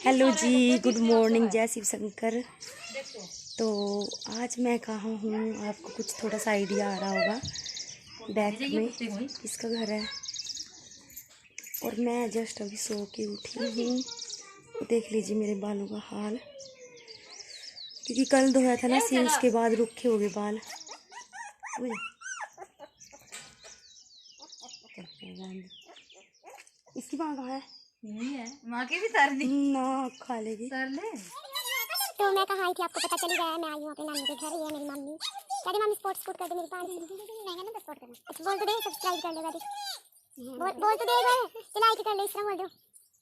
Hello जी, good morning, जय शिव शंकर। तो आज मैं कहाँ हूँ आपको कुछ थोड़ा सा आइडिया आ रहा होगा। बैक में किसका घर है और मैं जस्ट अभी सो के उठी हूँ। देख लीजिए मेरे बालों का हाल, क्योंकि कल धोया था ना सीन, उसके बाद रुखे हो गए बाल। इसकी माँ कहाँ है? माँ की भी तर दी ना खा लेगी। तर ले। तो मैं कहाँ आई थी आपको पता चली गया। मैं आई हूँ अपने नानी के घर। ये मेरी मम्मी कहती मम्मी स्पोर्ट कर दे मेरी पानी नहीं ना स्पोर्ट करना। अच्छा बोल तो दे, सब्सक्राइब कर ले गाड़ी। बोल तो दे गए, लाइक कर ले, इस तरह बोल दो,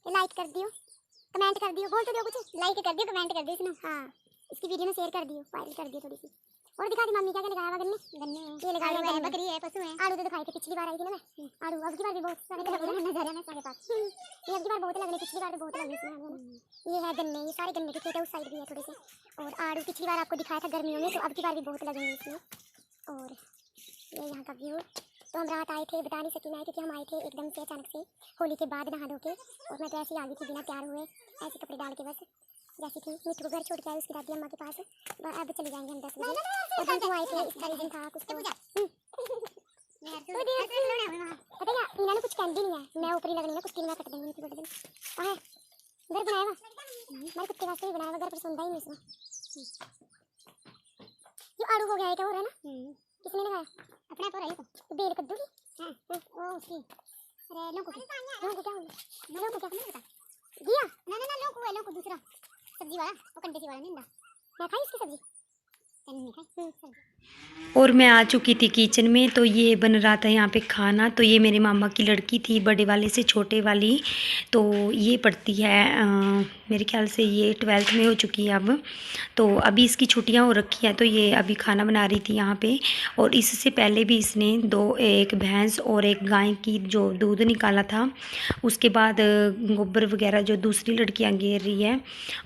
लाइक कर दियो, कमेंट कर दियो, बोल तो दो कुछ, लाइक कर दियो, कमेंट कर दियो इसने। हाँ, इसकी वीडियो में शेयर कर दियो, वायरल कर दियो थोड़ी सी। और दिखा दी मम्मी क्या क्या लगाया हुआ गन्ने ये लगाया हुआ है, बकरी है, पशु है। आलू तो दिखाई थे पिछली बार आई थी ना मैं। आलू अब की बार भी बहुत सारे लग रहे हैं नजर में सारे पास। ये अब की बार बहुत लग रहे, पिछली बार तो बहुत लगे इसमें। ये है गन्ने, ये सारे गन्ने के खेत है, उस साइड भी है थोड़े से। और आलू पिछली बार आपको दिखाया था गर्मियों में, तो अब की बार भी बहुत लगेंगे इसमें। और ये यहाँ का व्यू। तो हम रात आए थे, बता नहीं सकी मैं, क्योंकि हम आए थे एकदम से अचानक से होली के बाद नहा धो के। और मैं तो ऐसे ही आ गई थी बिना तैयार हुए, ऐसे कपड़े डाल के बस जैसी थी। मिट्टू को घर छोड़ के आए उसकी दादी अम्मा के पास। अब चले जाएंगे हम 10 बजे। और हम तो आए थे, इसका रीजन था कुछ तो पता क्या, इन्होंने कुछ कैंडी नहीं है, मैं ऊपर ही लगनी ना, कुछ दिन में कट देंगे उनकी दिन। कहाँ है घर बनाया हुआ? हमारे कुत्ते वास्ते ही बनाया हुआ घर, पर सुनता ही नहीं इसमें। ये आड़ू हो गया है क्या, हो रहा है ना? किसने लगाया? अपने तो रही तो बेल कद्दू की। हां ओ उसकी। अरे लोगों को क्या हो गया? लोगों को क्या नहीं पता दिया ना लोगों को दूसरा सब्जी वाला, वो कंडे वाला नहीं ना। मैं खाई इसकी सब्जी नहीं खाई। और मैं आ चुकी थी किचन में। तो ये बन रहा था यहाँ पे खाना। तो ये मेरे मामा की लड़की थी, बड़े वाले से छोटे वाली। तो ये पढ़ती है मेरे ख्याल से ये 12th में हो चुकी है अब। तो अभी इसकी छुट्टियाँ हो रखी हैं, तो ये अभी खाना बना रही थी यहाँ पे। और इससे पहले भी इसने एक भैंस और एक गाय की जो दूध निकाला था, उसके बाद गोबर वगैरह जो दूसरी लड़कियाँ घेर रही है,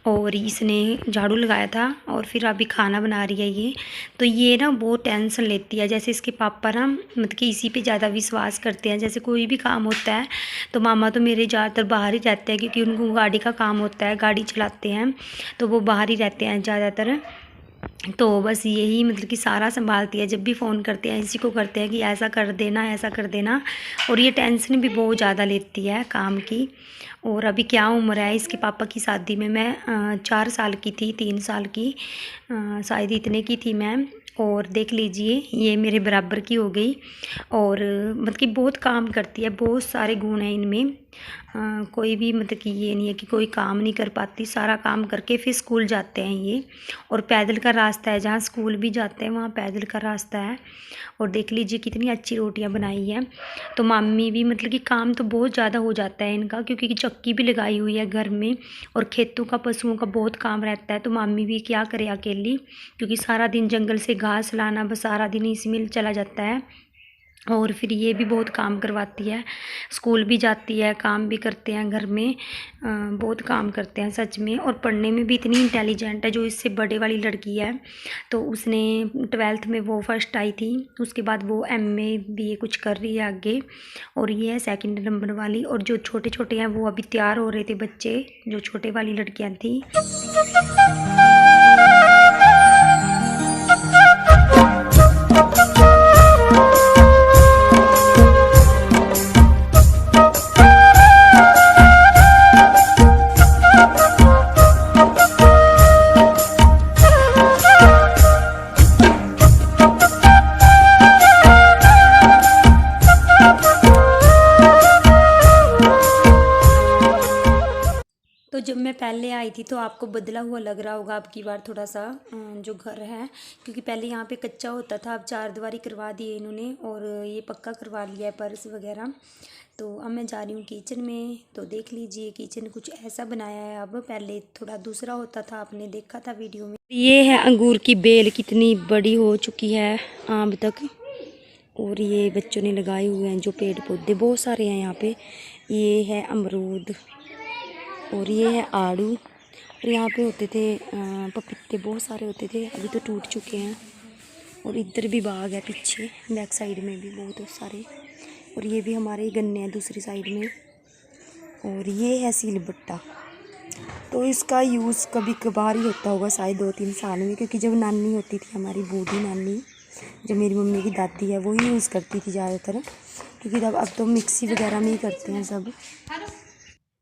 और इसने झाड़ू लगाया था, और फिर अभी खाना बना रही है ये। तो ये ना बहुत टेंशन लेती है, जैसे इसके पापा ना मतलब कि इसी पे ज़्यादा विश्वास करते हैं। जैसे कोई भी काम होता है तो मामा तो मेरे ज़्यादातर बाहर ही रहते हैं, क्योंकि उनको गाड़ी का काम होता है, गाड़ी चलाते हैं, तो वो बाहर ही रहते हैं ज़्यादातर। तो बस यही मतलब कि सारा संभालती है। जब भी फ़ोन करते हैं इसी को करते हैं कि ऐसा कर देना, ऐसा कर देना। और ये टेंशन भी बहुत ज़्यादा लेती है काम की। और अभी क्या उम्र है इसके पापा की शादी में, मैं 4 साल की थी, 3 साल की शायद इतने की थी मैं। और देख लीजिए ये मेरे बराबर की हो गई। और मतलब कि बहुत काम करती है, बहुत सारे गुण हैं इनमें। कोई भी मतलब कि ये नहीं है कि कोई काम नहीं कर पाती, सारा काम करके फिर स्कूल जाते हैं ये। और पैदल का रास्ता है, जहाँ स्कूल भी जाते हैं वहाँ पैदल का रास्ता है। और देख लीजिए कितनी अच्छी रोटियां बनाई है। तो मामी भी मतलब कि काम तो बहुत ज़्यादा हो जाता है इनका, क्योंकि चक्की भी लगाई हुई है घर में, और खेतों का पशुओं का बहुत काम रहता है। तो मामी भी क्या करे अकेली, क्योंकि सारा दिन जंगल से घास लाना, बस सारा दिन इसी में चला जाता है। और फिर ये भी बहुत काम करवाती है, स्कूल भी जाती है, काम भी करते हैं घर में, बहुत काम करते हैं सच में। और पढ़ने में भी इतनी इंटेलिजेंट है। जो इससे बड़े वाली लड़की है, तो उसने 12th में वो फर्स्ट आई थी, उसके बाद वो MA BA कुछ कर रही है आगे। और ये है 2nd नंबर वाली। और जो छोटे छोटे हैं वो अभी तैयार हो रहे थे बच्चे, जो छोटे वाली लड़कियाँ थी। तो जब मैं पहले आई थी तो आपको बदला हुआ लग रहा होगा अब की बार थोड़ा सा जो घर है, क्योंकि पहले यहाँ पे कच्चा होता था, अब 4 दीवारी करवा दिए इन्होंने, और ये पक्का करवा लिया है फर्श वगैरह। तो अब मैं जा रही हूँ किचन में। तो देख लीजिए किचन कुछ ऐसा बनाया है अब, पहले थोड़ा दूसरा होता था, आपने देखा था वीडियो में। ये है अंगूर की बेल, कितनी बड़ी हो चुकी है आम तक। और ये बच्चों ने लगाए हुए हैं जो पेड़ पौधे, बहुत सारे हैं यहाँ पे। ये है अमरूद, और ये है आड़ू। और यहाँ पे होते थे पपीते, बहुत सारे होते थे, अभी तो टूट चुके हैं। और इधर भी बाग है पीछे, बैक साइड में भी बहुत सारे। और ये भी हमारे ही गन्ने हैं दूसरी साइड में। और ये है सिलबट्टा। तो इसका यूज़ कभी कभार ही होता होगा शायद 2-3 साल में, क्योंकि जब नानी होती थी हमारी बूढ़ी नानी, जो मेरी मम्मी की दादी है, वो ही यूज़ करती थी ज़्यादातर, क्योंकि अब तो मिक्सी वगैरह में ही करते हैं सब।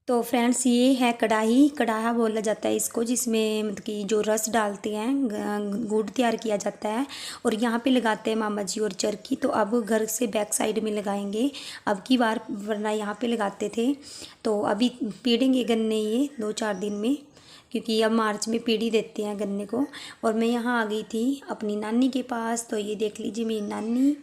तो फ्रेंड्स ये है कढ़ाई, कढ़ाहा बोला जाता है इसको, जिसमें मतलब कि जो रस डालते हैं, गुड़ तैयार किया जाता है और यहाँ पे लगाते हैं मामा जी और चरखी। तो अब घर से बैक साइड में लगाएंगे अब की बार, वरना यहाँ पे लगाते थे। तो अभी पीड़ेंगे गन्ने ये 2-4 दिन में, क्योंकि अब मार्च में पीढ़ी देते हैं गन्ने को। और मैं यहाँ आ गई थी अपनी नानी के पास। तो ये देख लीजिए मेरी नानी,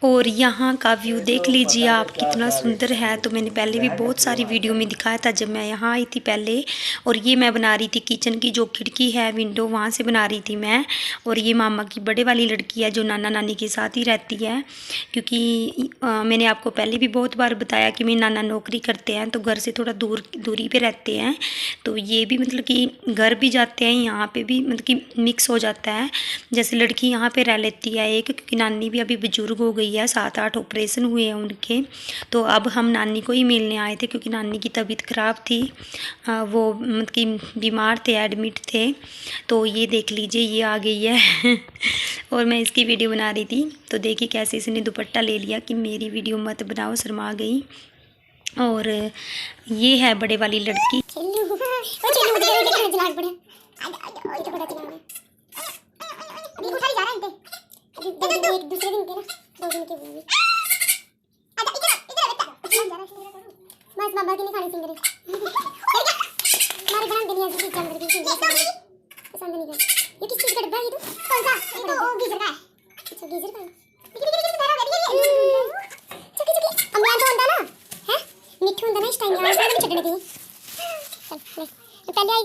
और यहाँ का व्यू देख लीजिए आप कितना सुंदर है। तो मैंने पहले भी बहुत सारी वीडियो में दिखाया था जब मैं यहाँ आई थी पहले। और ये मैं बना रही थी किचन की जो खिड़की है, विंडो, वहाँ से बना रही थी मैं। और ये मामा की बड़े वाली लड़की है जो नाना नानी के साथ ही रहती है, क्योंकि मैंने आपको पहले भी बहुत बार बताया कि मेरे नाना नौकरी करते हैं, तो घर से थोड़ा दूरी पे रहते हैं। तो ये भी मतलब कि घर भी जाते हैं, यहाँ पे भी मतलब कि मिक्स हो जाता है। जैसे लड़की यहाँ पे रह लेती है एक, क्योंकि नानी भी अभी बुजुर्ग हो गई है, 7-8 ऑपरेशन हुए हैं उनके। तो अब हम नानी को ही मिलने आए थे, क्योंकि नानी की तबीयत ख़राब थी, वो मतलब कि बीमार थे, एडमिट थे। तो ये देख लीजिए ये आ गई है और मैं इसकी वीडियो बना रही थी। तो देखिए कैसे इसने दुपट्टा ले लिया कि मेरी वीडियो मत बनाओ, शर्मा गई। और ये है बड़े वाली लड़की। एक दूसरे दिन थे ना, 2 दिन के लिए बस बाबा की नहीं खानी सिंगरे हमारे बहन दुनिया की चंद्र की सिंगरे पसंद नहीं कर। ये किस चीज का डब्बा है? ये तो कौन सा? ये तो गीजर का है। अच्छा गीजर का है। चुकी अमलान तो होता ना है, मिठू होता ना इस टाइम यार, इसमें चटनी थी। चल ले पहले आई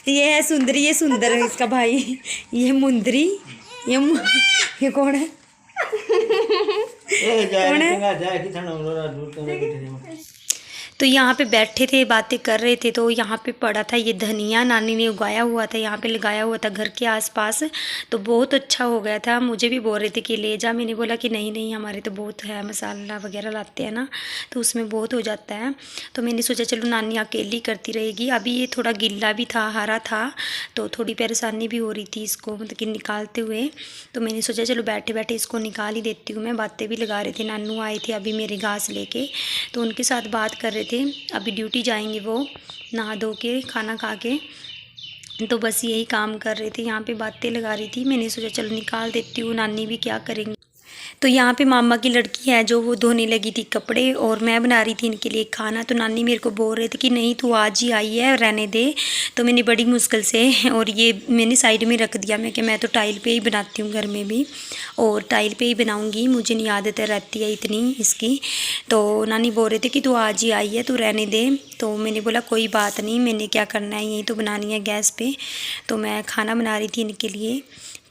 ये है सुंदरी, ये सुंदर है इसका भाई, ये मुंदरी, ये कौन है? कौन है? तो यहाँ पे बैठे थे, बातें कर रहे थे। तो यहाँ पे पड़ा था ये धनिया, नानी ने उगाया हुआ था, यहाँ पे लगाया हुआ था घर के आसपास। तो बहुत अच्छा हो गया था। मुझे भी बोल रहे थे कि ले जा, मैंने बोला कि नहीं नहीं, हमारे तो बहुत है, मसाला वगैरह लाते हैं ना, तो उसमें बहुत हो जाता है। तो मैंने सोचा चलो नानी अकेली करती रहेगी। अभी ये थोड़ा गिल्ला भी था, हरा था, तो थोड़ी परेशानी भी हो रही थी इसको मतलब कि निकालते हुए। तो मैंने सोचा चलो बैठे बैठे इसको निकाल ही देती हूँ मैं। बातें भी लगा रहे थे, नानू आए थे अभी मेरे घास लेके, तो उनके साथ बात कर रहे थे। अभी ड्यूटी जाएंगे वो, नहा धो के खाना खा के। तो बस यही काम कर रहे थे, यहाँ पे बातें लगा रही थी। मैंने सोचा चलो निकाल देती हूँ, नानी भी क्या करेंगी। तो यहाँ पे मामा की लड़की है जो वो धोने लगी थी कपड़े, और मैं बना रही थी इनके लिए खाना। तो नानी मेरे को बोल रहे थे कि नहीं तू आज ही आई है, रहने दे। तो मैंने बड़ी मुश्किल से, और ये मैंने साइड में रख दिया, मैं कि मैं तो टाइल पे ही बनाती हूँ घर में भी, और टाइल पे ही बनाऊँगी, मुझे नहीं आदत रहती है इतनी इसकी। तो नानी बोल रहे थे कि तू आज ही आई है, तू रहने दे। तो मैंने बोला कोई बात नहीं, मैंने क्या करना है, यही तो बनानी है गैस पे। तो मैं खाना बना रही थी इनके लिए,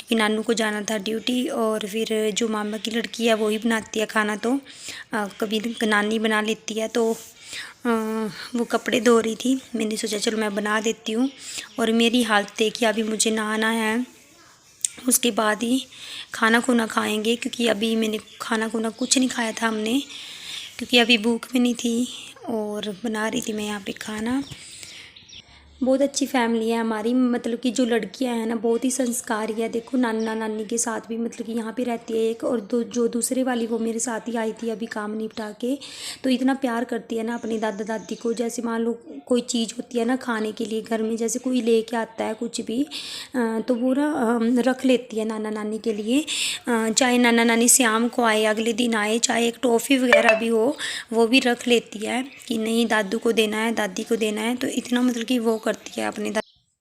कि नानू को जाना था ड्यूटी, और फिर जो मामा की लड़की है वो ही बनाती है खाना। तो कभी नानी बना लेती है। तो वो कपड़े धो रही थी, मैंने सोचा चलो मैं बना देती हूँ। और मेरी हालत देखिए, अभी मुझे नहाना है, उसके बाद ही खाना खुना खाएंगे, क्योंकि अभी मैंने खाना खुना कुछ नहीं खाया था हमने, क्योंकि अभी भूख भी नहीं थी। और बना रही थी मैं यहाँ पे खाना। बहुत अच्छी फैमिली है हमारी, मतलब कि जो लड़कियां हैं ना बहुत ही संस्कारी है। देखो नाना नानी के साथ भी मतलब कि यहाँ पे रहती है एक, और जो दूसरे वाली वो मेरे साथ ही आई थी अभी काम निपटा के। तो इतना प्यार करती है ना अपनी दादा दादी को। जैसे मान लो कोई चीज़ होती है ना खाने के लिए घर में, जैसे कोई लेके आता है कुछ भी, तो वो ना रख लेती है नाना नानी के लिए। चाहे नाना नानी शाम को आए, अगले दिन आए, चाहे एक टॉफ़ी वगैरह भी हो, वो भी रख लेती है कि नहीं दादू को देना है, दादी को देना है। तो इतना मतलब कि वो करती है अपने।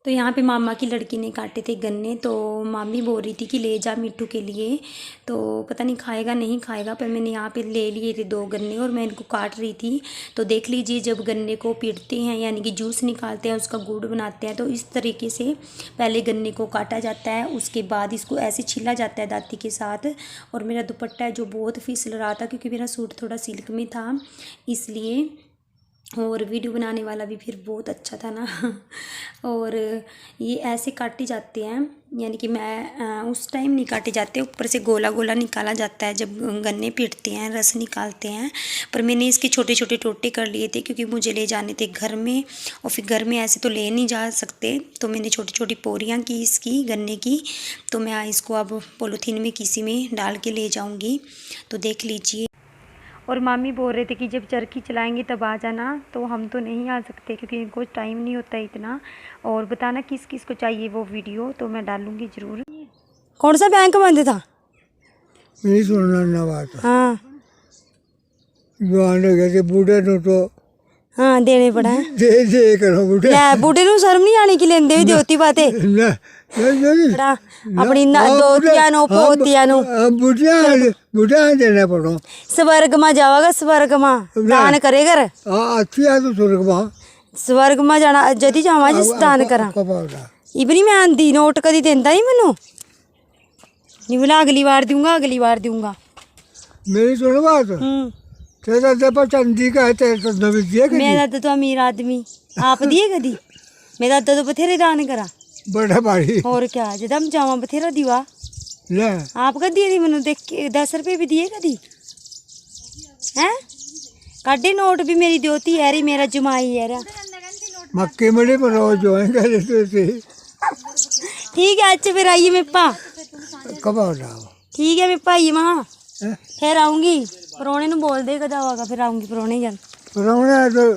तो यहाँ पे मामा की लड़की ने काटे थे गन्ने, तो मामी बोल रही थी कि ले जा मिट्टू के लिए। तो पता नहीं खाएगा नहीं खाएगा, पर मैंने यहाँ पे ले लिए थे 2 गन्ने और मैं इनको काट रही थी। तो देख लीजिए जब गन्ने को पीटते हैं यानी कि जूस निकालते हैं, उसका गुड़ बनाते हैं, तो इस तरीके से पहले गन्ने को काटा जाता है, उसके बाद इसको ऐसे छिला जाता है दांती के साथ। और मेरा दुपट्टा है जो बहुत फिसल रहा था, क्योंकि मेरा सूट थोड़ा सिल्क में था इसलिए। और वीडियो बनाने वाला भी फिर बहुत अच्छा था ना। और ये ऐसे काटे जाते हैं, यानी कि मैं उस टाइम नहीं काटे जाते, ऊपर से गोला गोला निकाला जाता है जब गन्ने पीटते हैं, रस निकालते हैं। पर मैंने इसके छोटे छोटे टोटे कर लिए थे क्योंकि मुझे ले जाने थे घर में, और फिर घर में ऐसे तो ले नहीं जा सकते, तो मैंने छोटी छोटी पोरियाँ की इसकी गन्ने की। तो मैं इसको अब पॉलीथीन में किसी में डाल के ले जाऊँगी, तो देख लीजिए। और मामी बोल रहे थे कि जब चरखी चलाएंगे तब आ जाना, तो हम तो नहीं आ सकते क्योंकि इनको टाइम नहीं होता इतना। और बताना किस किस को चाहिए वो वीडियो, तो मैं डालूंगी ज़रूर। कौन सा बैंक बंद था? नहीं सुनना ना बात। हाँ जो आने गए थे बूढ़े नु तो हाँ देने पड़ा है। दे करो बूढ़े। ले बूढ़े नु शर्म नहीं आने की लेंदे भी देती बातें बड़ा अपनी दोतियां नो पोतियां नो बुढ़िया देना पड़ो। स्वर्ग में जावागा, स्वर्ग में दान करे कर। अच्छी है तो स्वर्ग में, स्वर्ग में जाना जदी जावा जिस दान करा। इबनी मैं आंधी नोट कदी देंदा ही मैनू नहीं, बोला अगली बार दूंगा, अगली बार दूंगा। मेरी सुनो बात, तेरा दादा चंदी का है, तेरे तो नवी दिए कदी? मेरा दादा तो अमीर आदमी, आप दिए कदी? मेरा दादा तो बथेरे दान करा, बड़ा भारी। और क्या जब हम जावा बथेरा दिवा। ले आप कद दिए थी मैनू? देख के 10 रुपये भी दिए कदी हैं? काटे नोट भी मेरी दोती है री, मेरा जमाई है रा। मक्के मड़े पर रोज जो है कहते। ठीक है अच्छा फिर आइए मेरे पा। कब आ रहा? ठीक है मेरे पा आइए वहाँ, फिर आऊँगी। परौने नू बोल दे कदा होगा, फिर आऊँगी परौने जन। परौने तो